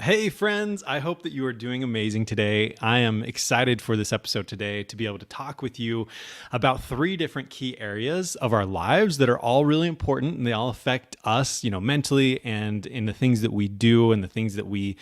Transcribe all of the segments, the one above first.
Hey friends, I hope that you are doing amazing today. I am excited for this episode today to be able to talk with you about 3 different key areas of our lives that are all really important and they all affect us, mentally and in the things that we do and the things that we,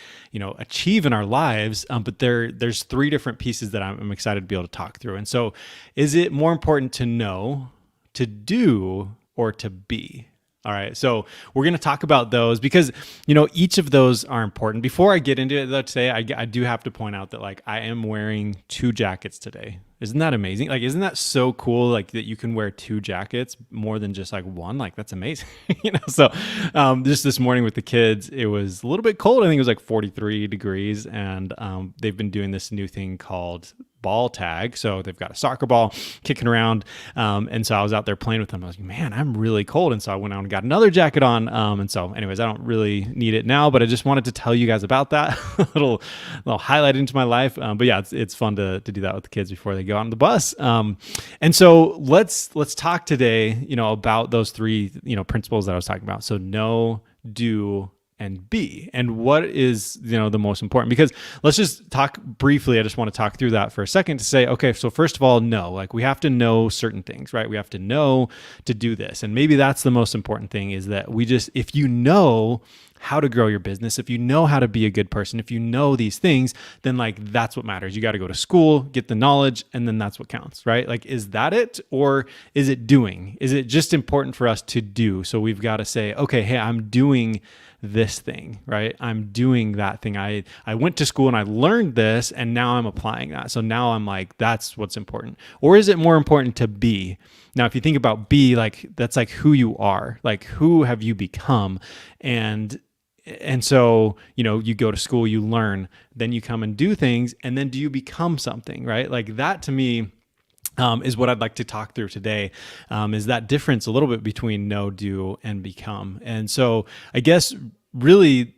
achieve in our lives. But there's 3 different pieces that I'm excited to be able to talk through. And so is it more important to know, to do, or to be? All right, so we're going to talk about those because, each of those are important. Before I get into it, though, today, I do have to point out that, I am wearing 2 jackets today. Isn't that amazing? Isn't that so cool? That you can wear 2 jackets more than just one. That's amazing. So just this morning with the kids, it was a little bit cold. I think it was 43 degrees, and they've been doing this new thing called ball tag. So they've got a soccer ball kicking around. And so I was out there playing with them. I was like, man, I'm really cold. And so I went out and got another jacket on. And so anyways, I don't really need it now, but I just wanted to tell you guys about that little highlight into my life. But yeah, it's fun to do that with the kids before they go on the bus. And so let's talk today, about those 3, principles that I was talking about. So know, do, and be, and what is, the most important, because let's just talk briefly. I just want to talk through that for a second to say, okay, so first of all, know, we have to know certain things, right? We have to know to do this. And maybe that's the most important thing, is that if you know how to grow your business, if you know how to be a good person, if you know these things, then that's what matters. You got to go to school, get the knowledge, and then that's what counts, right? Is that it? Or is it doing? Is it just important for us to do? So we've got to say, okay, hey, I'm doing this thing, right? I'm doing that thing. I went to school and I learned this, and now I'm applying that. So now I'm that's what's important. Or is it more important to be? Now, if you think about be, that's who you are, who have you become? And so, you go to school, you learn, then you come and do things, and then do you become something, right? That to me is what I'd like to talk through today, is that difference a little bit between know, do, and become. And so I guess really,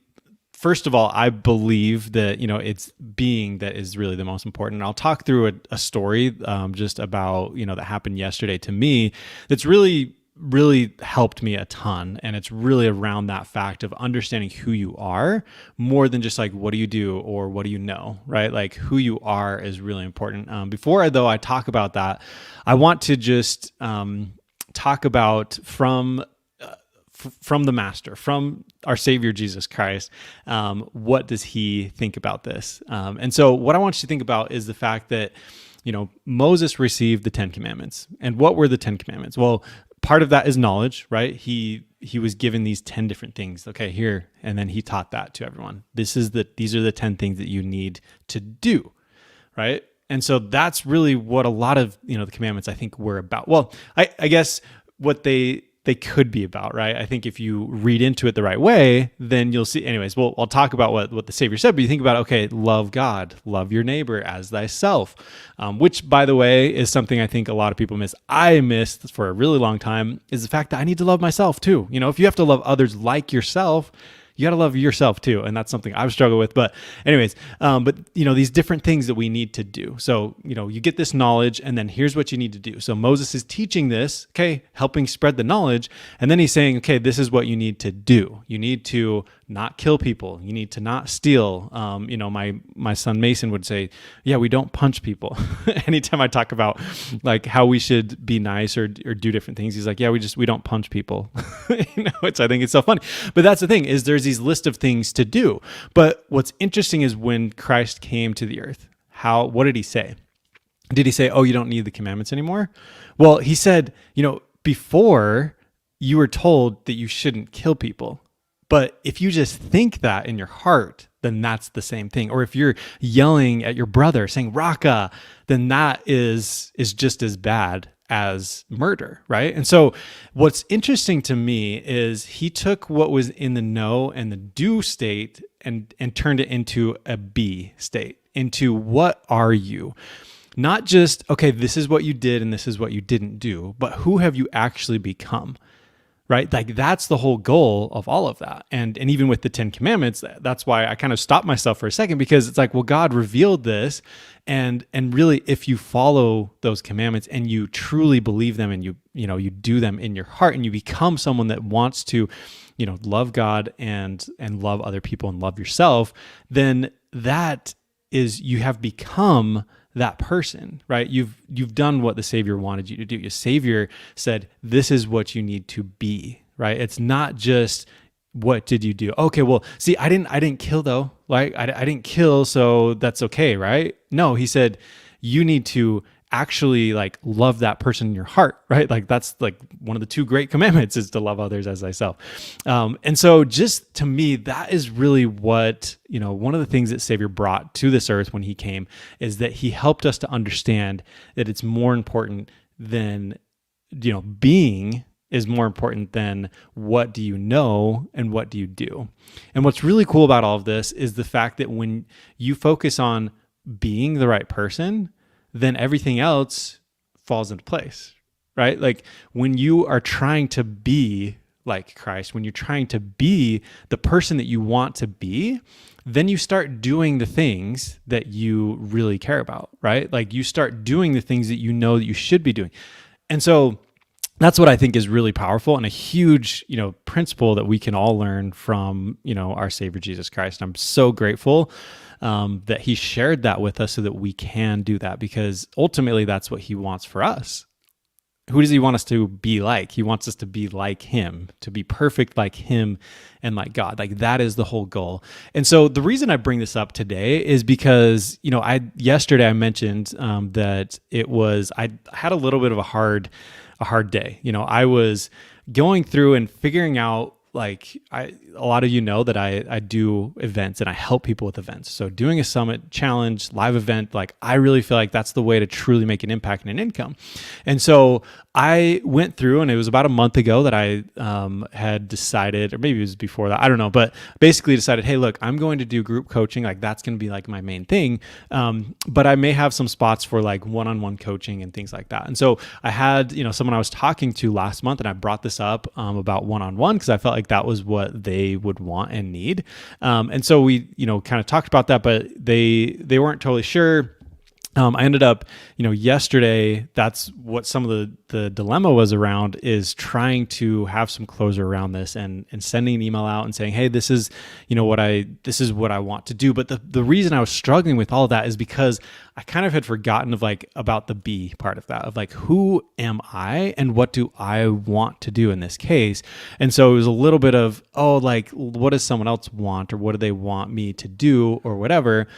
first of all, I believe that, it's being that is really the most important. And I'll talk through a story just about, that happened yesterday to me that's really helped me a ton. And it's really around that fact of understanding who you are more than just what do you do or what do you know, right? Who you are is really important. Before I talk about that, I want to just talk about from the Master, from our Savior, Jesus Christ. What does he think about this? And so what I want you to think about is the fact that, Moses received the 10 commandments. And what were the 10 commandments? Well, part of that is knowledge, right? He was given these 10 different things. Okay, here, and then he taught that to everyone. These are the 10 things that you need to do, right? And so that's really what a lot of, the commandments I think were about. Well, I guess what they could be about, right? I think if you read into it the right way, then you'll see. Anyways, I'll talk about what the Savior said, but you think about, okay, love God, love your neighbor as thyself, which, by the way, is something I think a lot of people miss. I missed for a really long time, is the fact that I need to love myself too. If you have to love others like yourself, you got to love yourself too. And that's something I've struggled with. But anyways, these different things that we need to do. So, you get this knowledge, and then here's what you need to do. So Moses is teaching this, okay, helping spread the knowledge. And then he's saying, okay, this is what you need to do. You need to not kill people. You need to not steal. My son Mason would say, yeah, we don't punch people. Anytime I talk about how we should be nice or do different things, he's like, yeah, we don't punch people. Which I think is so funny. But that's the thing, is there's these list of things to do. But what's interesting is when Christ came to the earth, what did he say? Did he say, oh, you don't need the commandments anymore? Well, he said, before you were told that you shouldn't kill people. But if you just think that in your heart, then that's the same thing. Or if you're yelling at your brother saying Raka, then that is just as bad as murder, right? And so what's interesting to me is he took what was in the know and the do state and turned it into a be state, into what are you? Not just, okay, this is what you did and this is what you didn't do, but who have you actually become? right? Like that's the whole goal of all of that. And even with the 10 commandments, that's why I kind of stopped myself for a second, because it's like, well, God revealed this. And really, if you follow those commandments and you truly believe them and you do them in your heart and you become someone that wants to, love God and love other people and love yourself, then that is, you have become that person, right? You've done what the Savior wanted you to do. Your Savior said, this is what you need to be, right? It's not just, what did you do? Okay, well, see, I didn't kill though. Like I didn't kill, so that's okay, right? No, he said, you need to actually like love that person in your heart, right? Like that's like one of the two great commandments is to love others as thyself. And so just to me, that is really what, one of the things that Savior brought to this earth when he came is that he helped us to understand that it's more important than, being is more important than what do you know and what do you do. And what's really cool about all of this is the fact that when you focus on being the right person, then everything else falls into place, right? Like when you are trying to be like Christ, when you're trying to be the person that you want to be, then you start doing the things that you really care about, right? Like you start doing the things that you know that you should be doing. And so that's what I think is really powerful and a huge, principle that we can all learn from, our Savior Jesus Christ. And I'm so grateful that he shared that with us so that we can do that, because ultimately that's what he wants for us. Who does he want us to be like? He wants us to be like him, to be perfect like him and like God. Like that is the whole goal. And so the reason I bring this up today is because, yesterday I mentioned that I had a little bit of a hard day. I was going through and figuring out, like a lot of that I do events and I help people with events. So doing a summit challenge, live event, like I really feel like that's the way to truly make an impact and an income. And so I went through, and it was about a month ago that I had decided, or maybe it was before that, I don't know, but basically decided, hey, look, I'm going to do group coaching. Like that's going to be like my main thing. But I may have some spots for like one-on-one coaching and things like that. And so I had, someone I was talking to last month, and I brought this up about one-on-one because I felt like that was what they would want and need. And so we, kind of talked about that, but they weren't totally sure. I ended up, yesterday, that's what some of the dilemma was around, is trying to have some closure around this and sending an email out and saying, hey, this is, this is what I want to do. But the reason I was struggling with all of that is because I kind of had forgotten about the B part of that, of like, who am I and what do I want to do in this case? And so it was a little bit of, what does someone else want, or what do they want me to do, or whatever.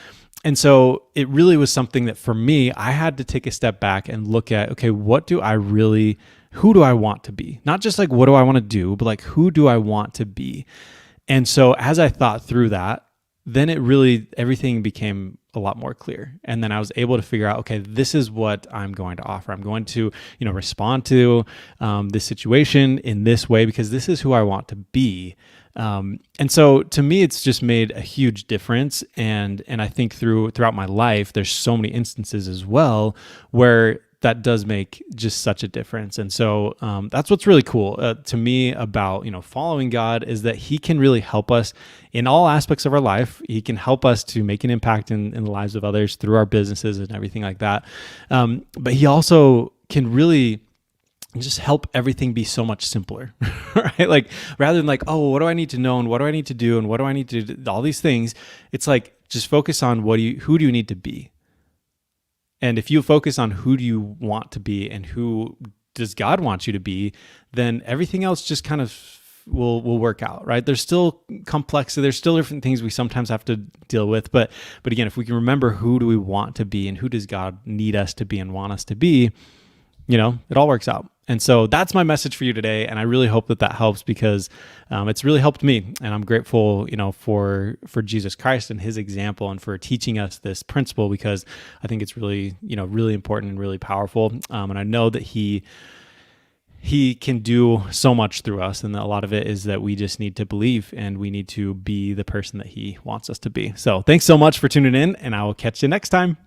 And so it really was something that for me, I had to take a step back and look at, okay, who do I want to be? Not just like, what do I want to do, but like, who do I want to be? And so as I thought through that, then everything became a lot more clear. And then I was able to figure out, okay, this is what I'm going to offer. I'm going to, respond to this situation in this way, because this is who I want to be. And so to me, it's just made a huge difference. And I think throughout my life, there's so many instances as well where that does make just such a difference. And so that's what's really cool to me about, following God, is that he can really help us in all aspects of our life. He can help us to make an impact in the lives of others through our businesses and everything like that. But he also can really just help everything be so much simpler, right? Like rather than like, oh, what do I need to know and what do I need to do and what do I need to do, all these things, it's like, just focus on who do you need to be? And if you focus on who do you want to be and who does God want you to be, then everything else just kind of will work out, right? There's still complexity. There's still different things we sometimes have to deal with. But again, if we can remember who do we want to be and who does God need us to be and want us to be, it all works out. And so that's my message for you today. And I really hope that helps, because it's really helped me. And I'm grateful, for Jesus Christ and his example, and for teaching us this principle, because I think it's really, really important and really powerful. And I know that he can do so much through us. And a lot of it is that we just need to believe, and we need to be the person that he wants us to be. So thanks so much for tuning in, and I will catch you next time.